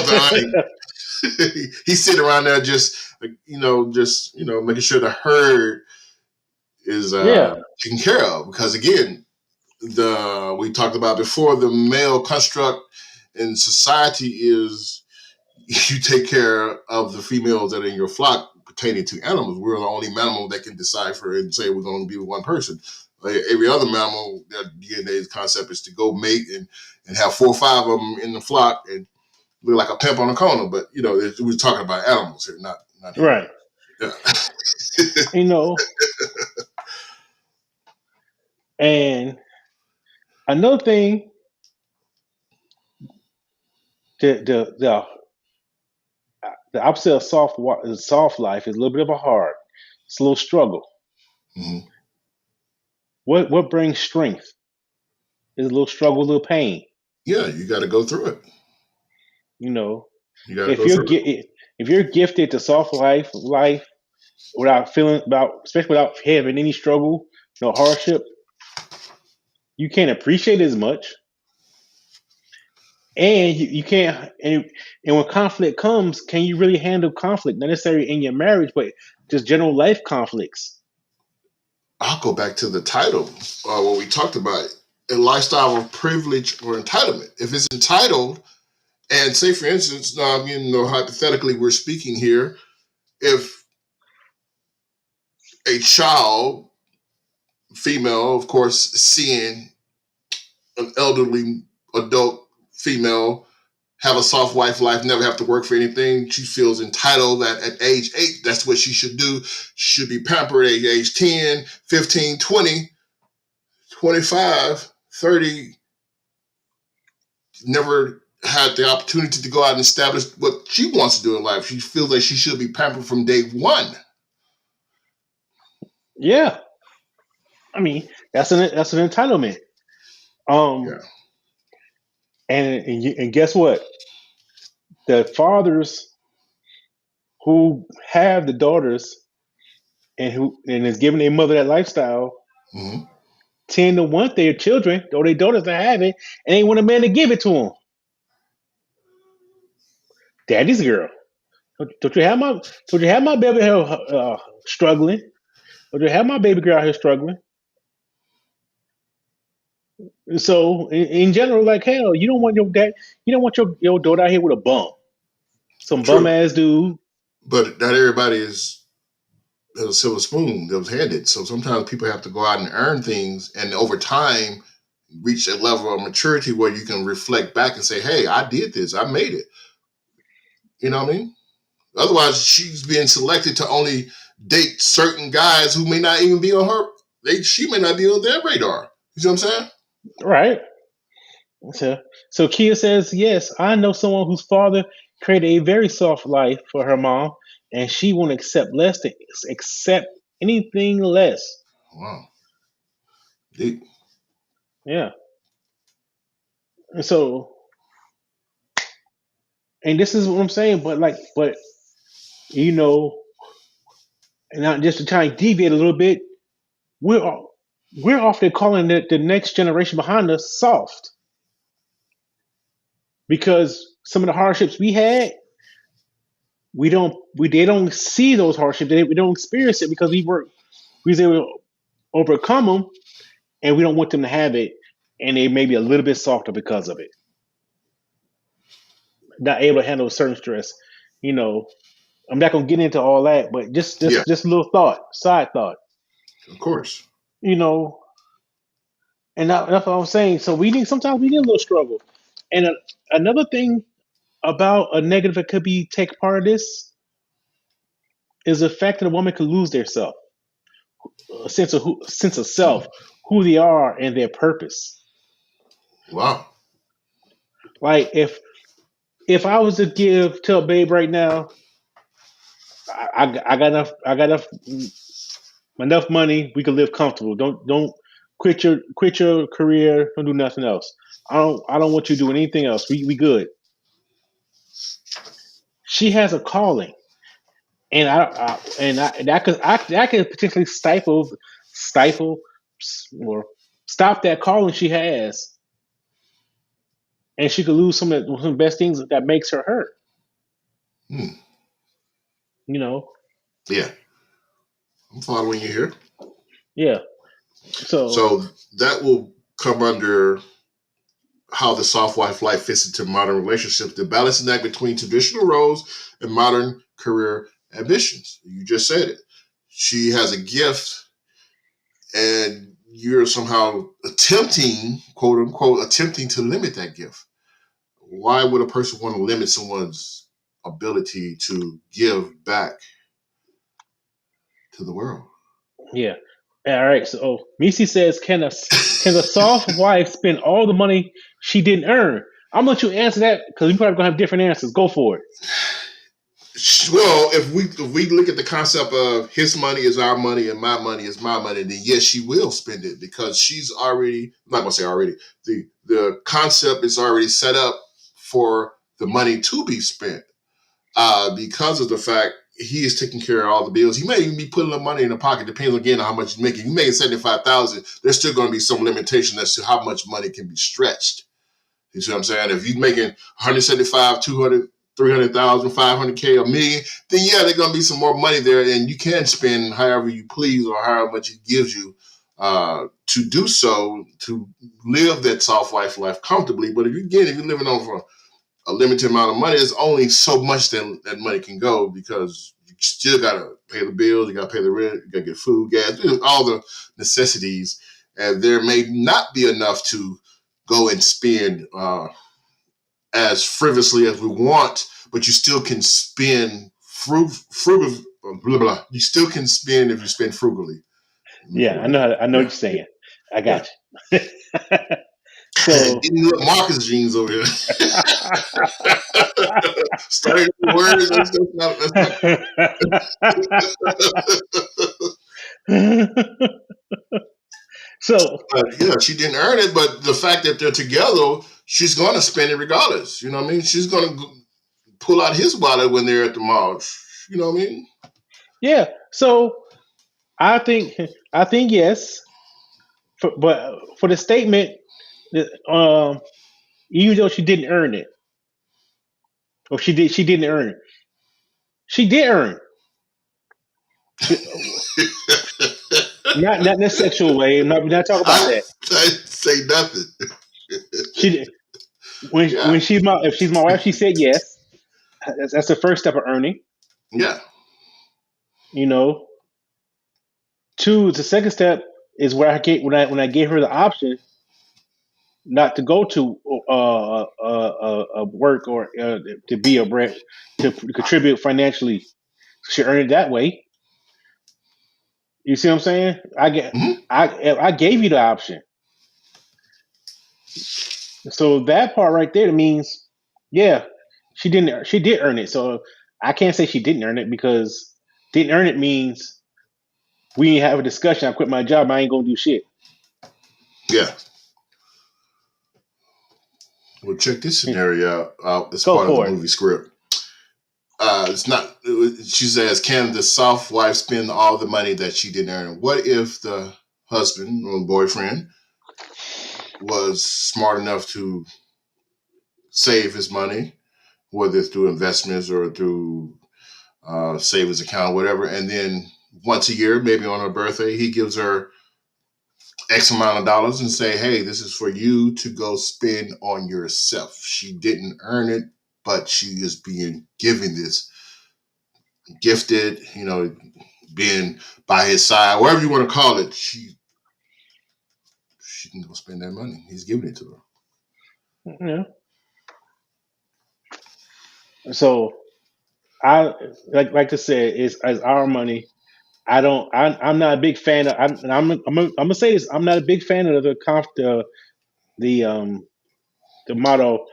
the hunting. He's sitting around there just making sure the herd is Yeah. taken care of. Because again, the we talked about before, the male construct in society is you take care of the females that are in your flock pertaining to animals. We're the only mammal that can decipher and say we're going to be with one person. Every other mammal, their DNA's concept is to go mate and have 4 or 5 of them in the flock and look like a pimp on a corner. But we're talking about animals here, not humans. Right. Yeah. You know, and another thing, the the opposite of soft life is a little bit of a hard. It's a little struggle. Hmm. What brings strength is a little struggle, a little pain. Yeah, you got to go through it. You know, You got to if go you're through it. if you're gifted to soft life without feeling about, especially without having any struggle, no hardship, you can't appreciate it as much, and you can't. And when conflict comes, can you really handle conflict? Not necessarily in your marriage, but just general life conflicts. I'll go back to the title, what we talked about, a lifestyle of privilege or entitlement. If it's entitled, and say for instance, now hypothetically we're speaking here, if a child, female, of course, seeing an elderly adult female have a soft wife life, never have to work for anything. She feels entitled that at age 8, that's what she should do. She should be pampered at age 10, 15, 20, 25, 30. Never had the opportunity to go out and establish what she wants to do in life. She feels like she should be pampered from day one. Yeah, I mean that's an entitlement. Yeah. Um, and guess what? The fathers who have the daughters and is giving their mother that lifestyle Hmm. tend to want their children or their daughters to have it, and they want a man to give it to them. Daddy's girl. Don't you have my don't you have my baby here struggling? Don't you have my baby girl out here struggling? So in general, like hell, you don't want your dad, you don't want your daughter out here with a bum, some bum True. ass dude. But not everybody is a silver spoon that was handed. So sometimes people have to go out and earn things, and over time, reach a level of maturity where you can reflect back and say, "Hey, I did this. I made it." You know what I mean? Otherwise, she's being selected to only date certain guys who may not even be on her. She may not be on their radar. You see what I'm saying? Right. So Kia says, yes, I know someone whose father created a very soft life for her mom, and she won't accept less to accept anything less. Wow. Deep. Yeah. And so, and this is what I'm saying, but you know, and not just to try and deviate a little bit, we're all- we're often calling the next generation behind us soft because some of the hardships we had, we they don't see those hardships, we don't experience it because we was able to overcome them, and we don't want them to have it, and they may be a little bit softer because of it, not able to handle certain stress. You know, I'm not gonna get into all that, but just Yeah, just a little thought, side thought. of course. You know, and that's what I'm saying. So sometimes we need a little struggle, and another thing about a negative that could be take part of this is the fact that a woman could lose their self, sense of self, who they are, and their purpose. Wow. Like if I was to give tell Babe right now, I got enough money. We can live comfortable. Don't quit your career. Don't do nothing else. I don't want you to do anything else. We good. She has a calling, and that could potentially stifle or stop that calling she has, and she could lose some of the best things that makes her her. Hmm. You know, Yeah, I'm following you here. yeah. So So that will come under how the soft wife life fits into modern relationships, the balancing act between traditional roles and modern career ambitions. You just said it. She has a gift, and you're somehow attempting, quote unquote, attempting to limit that gift. Why would a person want to limit someone's ability to give back to the world? yeah. All right. So Misi says, can the soft wife spend all the money she didn't earn? I'm gonna let you answer that because you probably gonna have different answers. Go for it. Well, if we look at the concept of his money is our money and my money is my money, then yes, she will spend it because she's already, I'm not gonna say already, the concept is already set up for the money to be spent. Because of the fact he is taking care of all the bills. He may even be putting the money in the pocket, depends again on how much he's making. If you're making 75,000, there's still gonna be some limitation as to how much money can be stretched. You see what I'm saying? If you're making 175, 200, 300,000, 500K, a million, then yeah, there's going to be some more money there and you can spend however you please or however much it gives you to do so, to live that soft life comfortably. But if you're living on for a limited amount of money, there's only so much that money can go because you still got to pay the bills, you got to pay the rent, you got to get food, gas, all the necessities. And there may not be enough to go and spend as frivolously as we want, but you still can spend frugal, blah, blah. You still can spend if you spend frugally. Let me Yeah, correct that. I know what Yeah, you're saying. I yeah. got you. So Getting little Marcus jeans over here. Starting with words, that's not. So Yeah, she didn't earn it, but the fact that they're together, she's going to spend it regardless. You know what I mean? She's going to pull out his wallet when they're at the mall. You know what I mean? yeah, so I think I think yes, but for the statement, um, even though she didn't earn it, or she didn't earn it. She did earn. She, not in a sexual way. I'm not talking about that. I say nothing. She did Yeah, when she's my if she's my wife, she said yes. That's the first step of earning. yeah, You know, two. The second step is where I get when I gave her the option not to go to work or to be a bread to contribute financially. She earned it that way. You see what I'm saying? hmm I gave you the option. So that part right there means, yeah, she did earn it. So I can't say she didn't earn it because didn't earn it means we ain't have a discussion. I quit my job. I ain't gonna do shit. yeah. Well, check this scenario out as Go part of the for it. movie script. It's not. She says, "Can the soft wife spend all the money that she didn't earn? What if the husband or boyfriend was smart enough to save his money, whether it's through investments or through savings account, whatever, and then once a year, maybe on her birthday, he gives her X amount of dollars and say, hey, this is for you to go spend on yourself. She didn't earn it, but she is being given this, gifted, being by his side, whatever you want to call it. She can go spend that money. He's giving it to her. Yeah. So I like I said, it's our money. I don't. I'm not a big fan of. I'm gonna say this. I'm not a big fan of the the motto.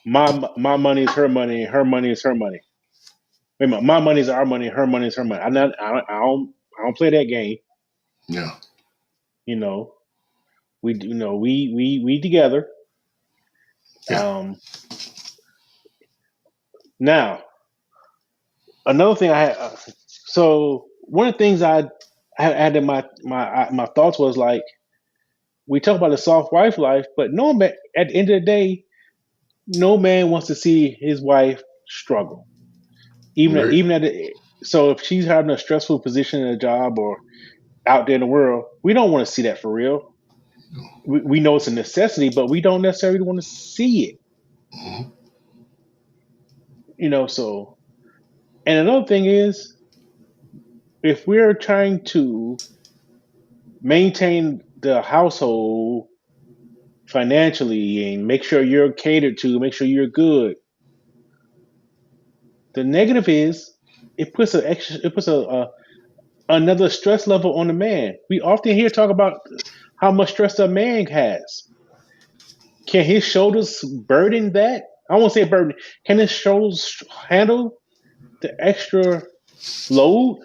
My money is her money. Her money is her money. Wait a minute, my money is our money. Her money is her money. I'm not. I don't play that game. Yeah. You know. We together. Yeah. Um. Now another thing I had. So one of the things I had in my thoughts was like we talk about the soft wife life, but no man at the end of the day, no man wants to see his wife struggle. Right. Even at so if she's having a stressful position in a job or out there in the world, we don't want to see that for real. We know it's a necessity, but we don't necessarily want to see it. Mm-hmm. So and another thing is if we're trying to maintain the household financially and make sure you're catered to, make sure you're good. The negative is it puts another stress level on the man. We often hear talk about how much stress a man has. Can his shoulders burden that? I won't say burden. Can his shoulders handle the extra load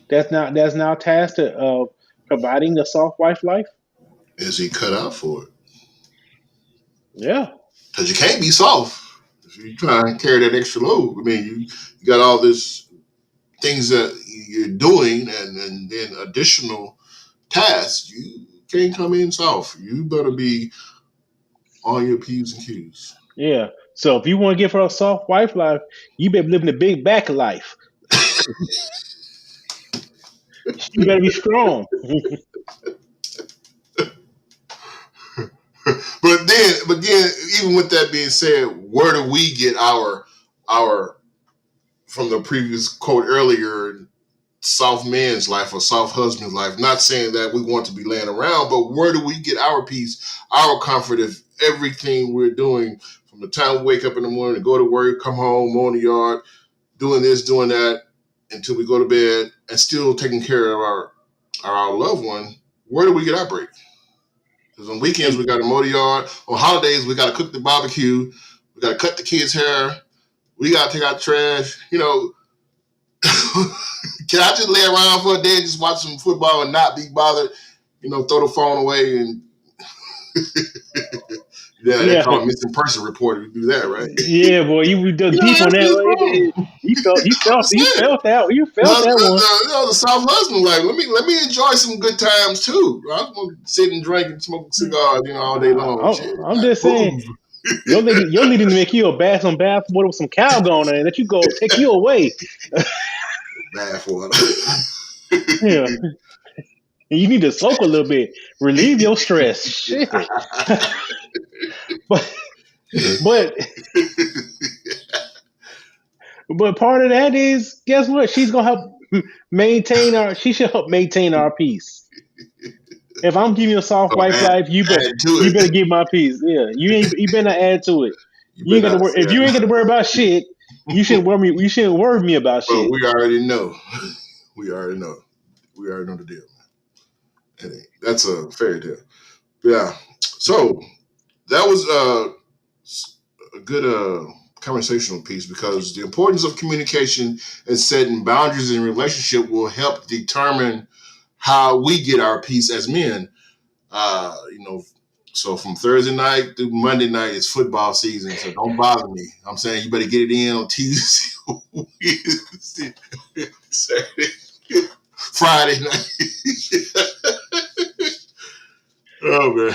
that's now tasked to providing the soft wife life? Is he cut out for it? Yeah, Because you can't be soft if you try and carry that extra load. I mean, you got all this things that you're doing and then additional tasks. You can't come in soft. You better be on your P's and Q's. yeah. So if you want to give her a soft wife life, you better live in the big back life. You better be strong. But then, even with that being said, where do we get our from the previous quote earlier, soft man's life or soft husband's life? Not saying that we want to be laying around, but where do we get our peace, our comfort if everything we're doing from the time we wake up in the morning to go to work, come home, mow the yard, doing this, doing that, until we go to bed, and still taking care of our loved one? Where do we get our break? Because on weekends And we got to mow the yard. On holidays we got to cook the barbecue. We got to cut the kids' hair. We got to take out the trash. Can I just lay around for a day and just watch some football and not be bothered? Throw the phone away and yeah, they Yeah, call it missing person report if you do that, right? yeah, boy, you dug deep on That's that. just wrong. You 100%. felt that. You The, felt that one. the South husband like let me enjoy some good times too. I'm gonna sit and drink and smoke cigars, all day long. Shit, I'm just saying, move. your lady need to make you a some bathwater with some cow going in. That you go take you away. Bad for Yeah, it. and you need to soak a little bit, relieve your stress. Shit, but but but part of that is, guess what? She's gonna help maintain our. She should help maintain our peace. If I'm giving you a soft Oh, wife life, add to you better it. give my peace. Yeah, you better not add to it. You You ain't better got to not worry. say If you ain't got to worry about shit, you that. shouldn't worry me. You shouldn't worry me about But shit. we already know. We already know. We already know the deal, man. That's a fairy tale. Yeah. So that was a good conversational piece because the importance of communication and setting boundaries in relationship will help determine how we get our peace as men. Uh, you know, so from Thursday night through Monday night is football season. So don't bother me. I'm saying you better get it in on Tuesday, Wednesday, Saturday, Friday night. Oh man.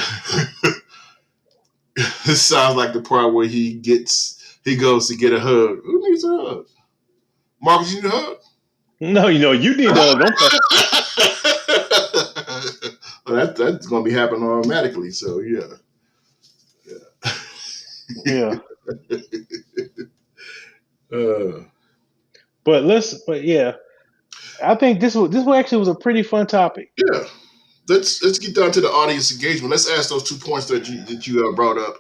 This sounds like the part where he goes to get a hug. Who needs a hug? Marcus, you need a hug? No, you need to don't play. Well, that's gonna be happening automatically. So yeah. Yeah, uh, but yeah, I think this one actually was a pretty fun topic. yeah. Let's get down to the audience engagement. Let's ask those 2 points that you brought up.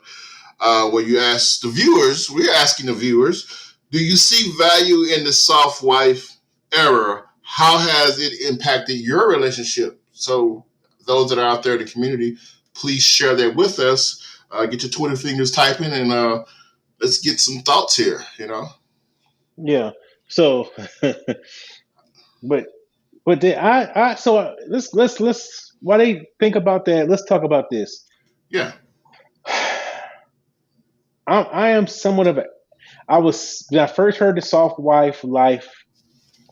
Where you ask the viewers, we're asking the viewers, do you see value in the soft wife era? How has it impacted your relationship? So those that are out there in the community, please share that with us. Get your Twitter fingers typing and let's get some thoughts here. Yeah. So, but let's while they think about that, let's talk about this. Yeah, I am somewhat of a. I was when I first heard the soft wife life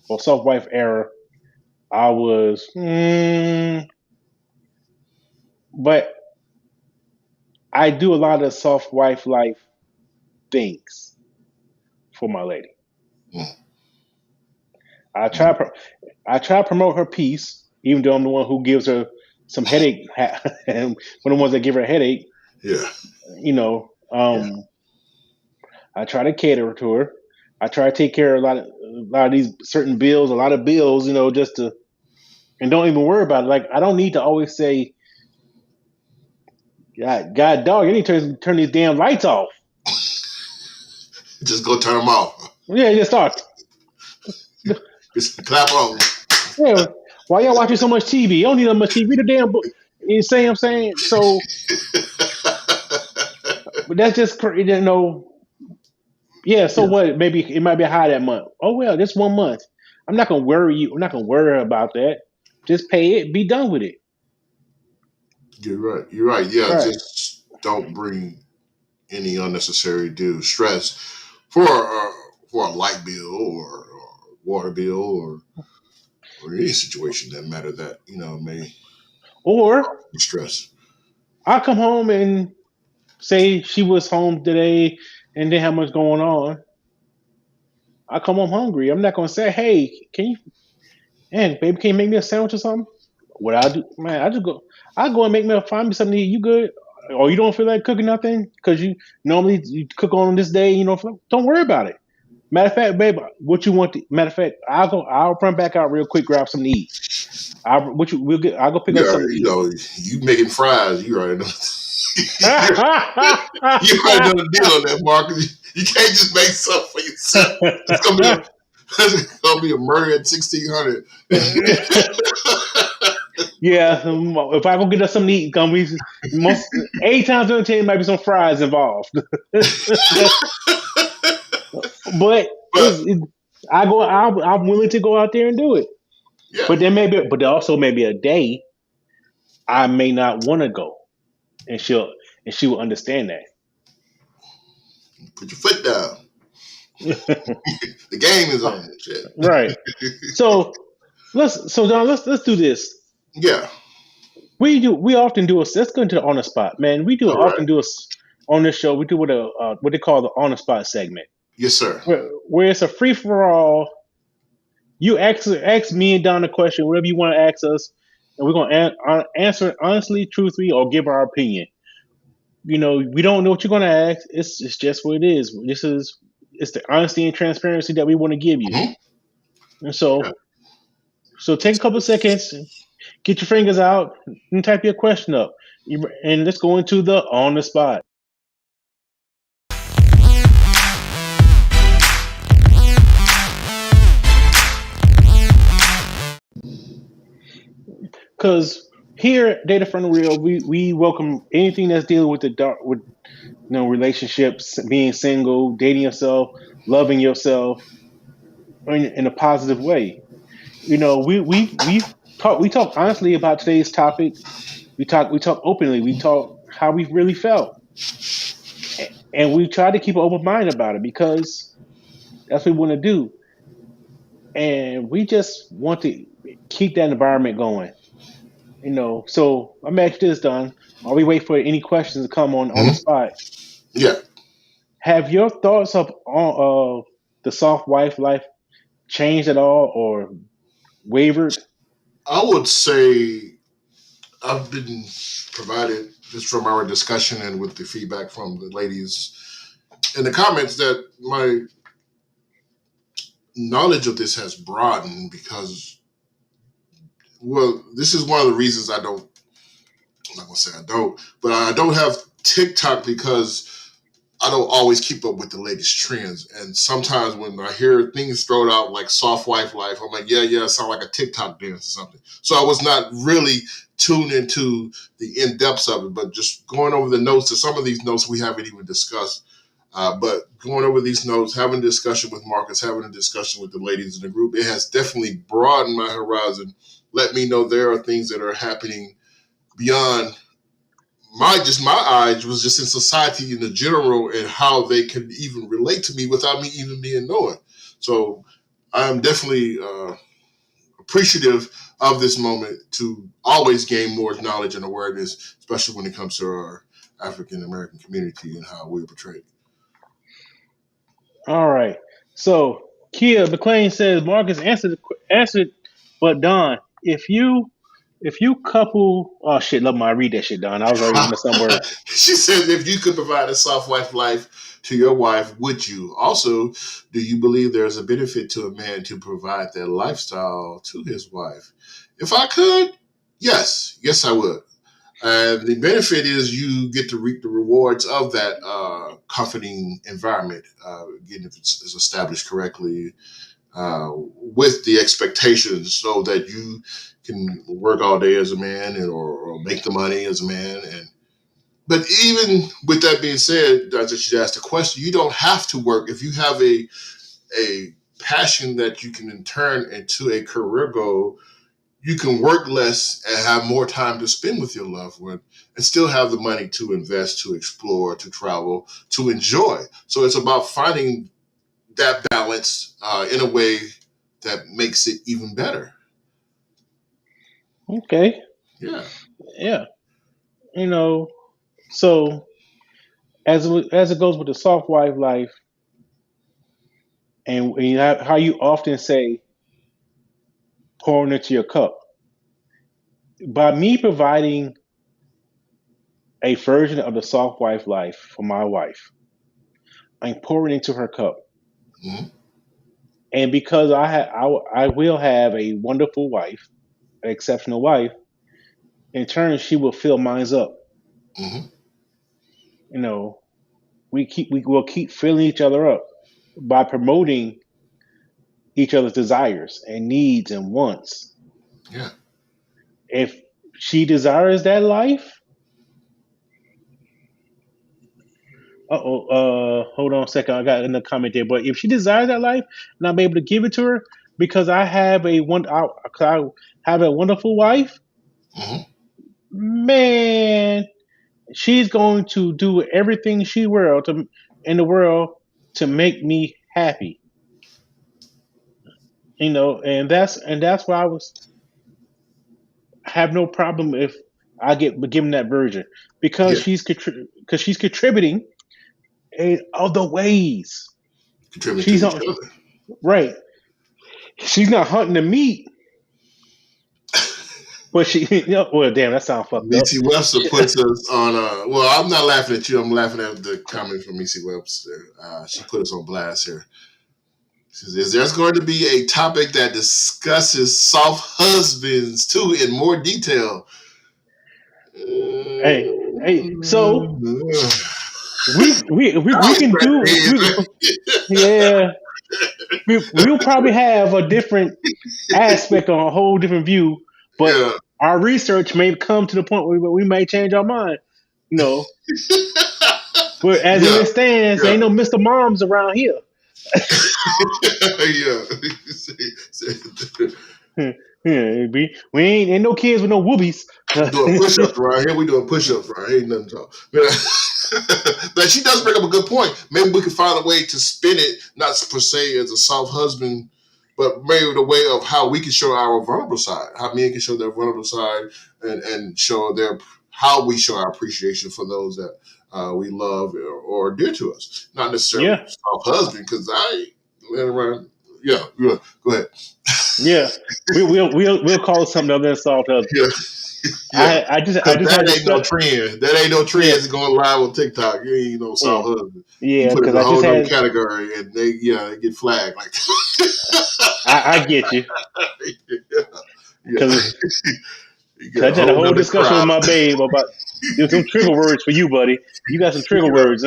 or soft wife era. I was, but I do a lot of soft wife life things for my lady. mm, I try, pro- I try to promote her peace, even though I'm the one who gives her some headache, and one of the ones that give her a headache. yeah, You know, yeah. I try to cater to her. I try to take care of a lot of these certain bills, a lot of bills, just to and don't even worry about it. Like I don't need to always say, God, dog, you need to turn these damn lights off. Just go turn them off. Yeah, just start. Just clap on. Yeah, why y'all watching so much TV? You don't need that much TV. The damn book. You see what I'm saying? So, but that's just Yeah. So Yeah, what? Maybe it might be high that month. Oh well, just 1 month. I'm not gonna worry you. I'm not gonna worry about that. Just pay it. Be done with it. you're right. You're right. Yeah, Right. just don't bring any unnecessary due stress for a light bill or water bill or any situation that matter that may Or be stress. I'll come home and say she was home today and didn't have much going on. I come home hungry. I'm not gonna say, hey, man, baby, can you make me a sandwich or something? What I do, man, I go and find me something to eat. You good? Or you don't feel like cooking nothing because you normally you cook on this day. Don't worry about it. Matter of fact, babe, what you want? Matter of fact, I'll run back out real quick, grab something to eat. I'll go pick up Yeah, something to eat. you making fries. You already know. You already know the deal on that, Marcus. You can't just make something for yourself. It's gonna be a it's gonna be a murder at 1600. Yeah, if I go get us something to eat, it's gonna be most 8 times out of 10 might be some fries involved. But But I'm willing to go out there and do it. Yeah. But there also may be a day I may not want to go, and she will understand Put your foot down. that. The game is on. Shit. Right. So Don, let's do this. Yeah. We often do a let's go into the on the spot, man. We do All right. often do a on this show. We do what they call the on the spot segment, Yes, sir. where it's a free for all. You ask me and Don a question, whatever you want to ask us, and we're gonna answer it honestly, truthfully, or give our opinion. We don't know what you're gonna ask. It's just what it is. It's the honesty and transparency that we want to give you. Hmm. And Yeah. so take a couple of seconds, get your fingers out, and type your question up. And let's go into the on the spot. Because here at Data from the Real, we welcome anything that's dealing with the dark with relationships, being single, dating yourself, loving yourself in a positive way. We talk honestly about today's topic. We talk openly. We talk how we really felt, and we try to keep an open mind about it because that's what we want to do, and we just want to keep that environment going. So I'm asking this, Don. While we wait for any questions to come on the Hmm. spot, Yeah. have your thoughts on the soft wife life changed at all or wavered? I would say I've been provided just from our discussion and with the feedback from the ladies in the comments that my knowledge of this has broadened because, well, this is one of the reasons I don't, I'm not going to say I don't, but I don't have TikTok because I don't always keep up with the latest trends. And sometimes when I hear things thrown out like soft wife life, I'm like, yeah, yeah, it sounds like a TikTok dance or something. So I was not really tuned into the in depths of it, but just going over the notes. To some of these notes we haven't even discussed. But going over these notes, having a discussion with Marcus, having a discussion with the ladies in the group, it has definitely broadened my horizon. Let me know there are things that are happening beyond my eyes was just in society in the general and how they can even relate to me without me even being knowing. So I'm definitely appreciative of this moment to always gain more knowledge and awareness, especially when it comes to our African American community and how we're portrayed. All right. So Kia McLean says Marcus answered, but Don, if you couple, oh shit, love my read that shit, Don. I was already messed some words. She says, if you could provide a soft wife life to your wife, would you? Also, do you believe there's a benefit to a man to provide that lifestyle to his wife? If I could, yes. Yes, I would. And the benefit is you get to reap the rewards of that comforting environment. Again, if it's established correctly, with the expectations so that you can work all day as a man or make the money as a man. And but even with that being said, I just asked the question, you don't have to work if you have a passion that you can turn into a career goal. You can work less and have more time to spend with your loved one and still have the money to invest, to explore, to travel, to enjoy. So it's about finding that balance in a way that makes it even better. Okay. Yeah. Yeah. You know, so as it goes with the soft wife life, and how you often say pouring into your cup. By me providing a version of the soft wife life for my wife, I'm pouring into her cup. Hmm. And because I will have a wonderful wife, an exceptional wife, in turn she will fill mine up. Hmm. You know, we will keep filling each other up by promoting each other's desires and needs and wants. Yeah. If she desires that life, Hold on a second. I got in the comment there. But if she desires that life, and I'm able to give it to her because I have I have a wonderful wife, Hmm. man, she's going to do everything she will to in the world to make me happy. And that's why have no problem if I get given that version because Yeah, she's contributing in other ways. contributing She's to each on other. right. She's not hunting the meat, but she. Well, damn, that sounds fucked up. Missy Webster puts us on. Well, I'm not laughing at you. I'm laughing at the comment from Missy Webster. She put us on blast here. She says, "Is there's going to be a topic that discusses soft husbands too in more detail?" Hey, hey. So we Always can scratch do your we yeah we'll probably have a different aspect on a whole different view, but yeah, our research may come to the point where we may change our mind. You know, but as yeah, it stands, yeah, ain't no Mr. Moms around here. yeah. Hmm, yeah, we ain't no kids with no whoobies. Doing push-ups right here. We doing push-ups right here. Ain't nothing to talk. But she does bring up a good point. Maybe we could find a way to spin it, not per se as a soft husband, but maybe the way of how we can show our vulnerable side, how men can show their vulnerable side, and show their how we show our appreciation for those that we love or dear to us. Not necessarily Yeah, soft husband, because I went around. Yeah, yeah. Go ahead. yeah. We'll call it something other than soft husband. Yeah. Yeah, I because just had that ain't no discuss. trend. That ain't no trend Yeah, that's going live on TikTok. You ain't no yeah, soft husband. You yeah. put it Because in a I just whole other had. category, and they get flagged like I get you. yeah, yeah. Because You get I a just had a whole whole other discussion with crowd. my babe about there's some trigger words for you, buddy. You got some trigger you know, words.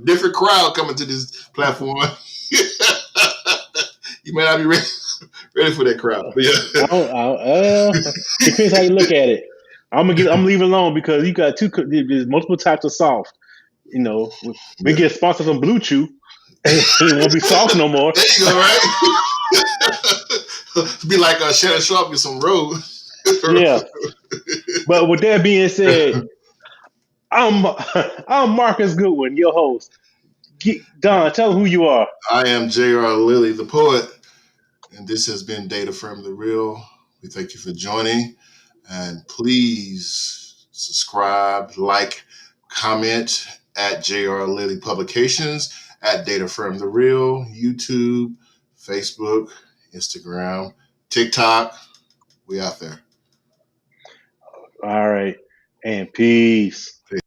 different crowd coming to this platform. You may not be ready for that crowd, but yeah, Depends how you look at it. I'm leaving alone because you got there's multiple types of soft. We yeah. get sponsored from Blue Chew. He won't be soft no more. There you go, right? Be like Shannon Sharp with some road. Yeah. But with that being said, I'm I'm Marcus Goodwin, your host. Don, tell them who you are. I am J.R. Lilly, the poet, and this has been Data from the Real. We thank you for joining, and please subscribe, like, comment at J.R. Lilly Publications, at Data from the Real, YouTube, Facebook, Instagram, TikTok. We out there. All right. And peace. Peace.